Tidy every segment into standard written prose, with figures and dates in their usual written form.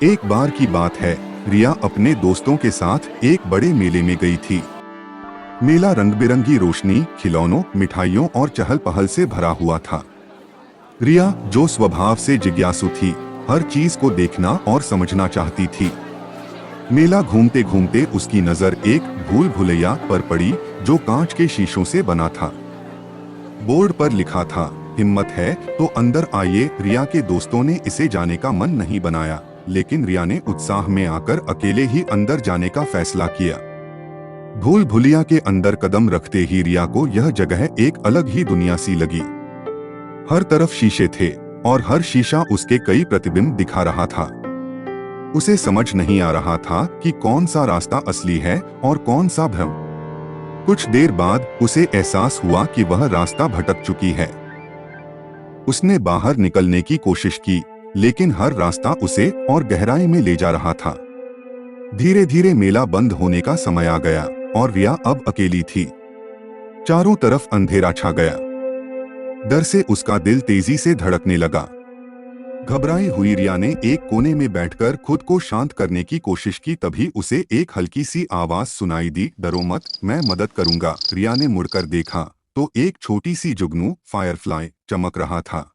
एक बार की बात है, रिया अपने दोस्तों के साथ एक बड़े मेले में गई थी। मेला रंग बिरंगी रोशनी, खिलौनों, मिठाइयों और चहल पहल से भरा हुआ था। रिया, जो स्वभाव से जिज्ञासु थी, हर चीज को देखना और समझना चाहती थी। मेला घूमते घूमते उसकी नजर एक भूल भुलैया पर पड़ी, जो कांच के शीशों से बना था। बोर्ड पर लिखा था, हिम्मत है तो अंदर आइए। रिया के दोस्तों ने इसे जाने का मन नहीं बनाया, लेकिन रिया ने उत्साह में आकर अकेले ही अंदर जाने का फैसला किया। भूल भुलैया के अंदर कदम रखते ही रिया को यह जगह एक अलग ही दुनिया सी लगी। हर तरफ शीशे थे और हर शीशा उसके कई प्रतिबिंब दिखा रहा था। उसे समझ नहीं आ रहा था कि कौन सा रास्ता असली है और कौन सा भ्रम। कुछ देर बाद उसे एहसास हुआ कि वह रास्ता भटक चुकी है। उसने बाहर निकलने की कोशिश की, लेकिन हर रास्ता उसे और गहराई में ले जा रहा था। धीरे धीरे मेला बंद होने का समय आ गया और रिया अब अकेली थी। चारों तरफ अंधेरा छा गया। डर से उसका दिल तेजी से धड़कने लगा। घबराई हुई रिया ने एक कोने में बैठकर खुद को शांत करने की कोशिश की। तभी उसे एक हल्की सी आवाज सुनाई दी, डरो मत, मैं मदद करूंगा। रिया ने मुड़कर देखा तो एक छोटी सी जुगनू फायरफ्लाई चमक रहा था।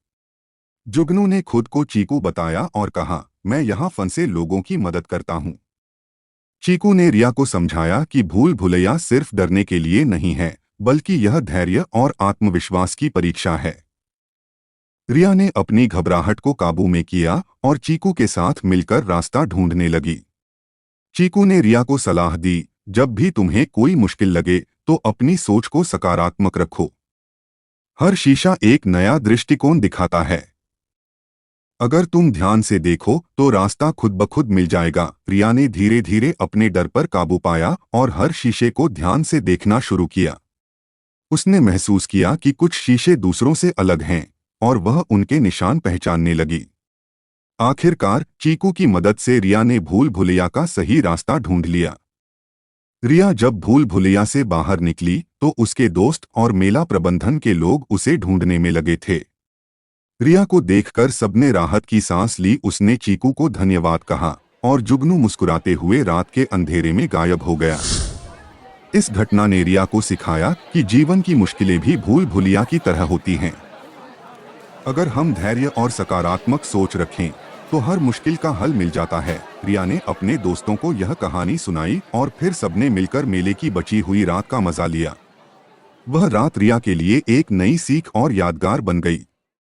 जुगनू ने खुद को चीकू बताया और कहा, मैं यहाँ फंसे लोगों की मदद करता हूँ। चीकू ने रिया को समझाया कि भूल भुलैया सिर्फ डरने के लिए नहीं है, बल्कि यह धैर्य और आत्मविश्वास की परीक्षा है। रिया ने अपनी घबराहट को काबू में किया और चीकू के साथ मिलकर रास्ता ढूंढने लगी। चीकू ने रिया को सलाह दी, जब भी तुम्हें कोई मुश्किल लगे तो अपनी सोच को सकारात्मक रखो। हर शीशा एक नया दृष्टिकोण दिखाता है। अगर तुम ध्यान से देखो तो रास्ता खुद ब खुद मिल जाएगा। रिया ने धीरे धीरे अपने डर पर काबू पाया और हर शीशे को ध्यान से देखना शुरू किया। उसने महसूस किया कि कुछ शीशे दूसरों से अलग हैं और वह उनके निशान पहचानने लगी। आखिरकार चीकू की मदद से रिया ने भूल भुलैया का सही रास्ता ढूंढ लिया। रिया जब भूल भुलैया से बाहर निकली तो उसके दोस्त और मेला प्रबंधन के लोग उसे ढूंढने में लगे थे। रिया को देखकर सबने राहत की सांस ली। उसने चीकू को धन्यवाद कहा और जुगनू मुस्कुराते हुए रात के अंधेरे में गायब हो गया। इस घटना ने रिया को सिखाया कि जीवन की मुश्किलें भी भूल भुलैया की तरह होती हैं। अगर हम धैर्य और सकारात्मक सोच रखें तो हर मुश्किल का हल मिल जाता है। रिया ने अपने दोस्तों को यह कहानी सुनाई और फिर सबने मिलकर मेले की बची हुई रात का मजा लिया। वह रात रिया के लिए एक नई सीख और यादगार बन गई।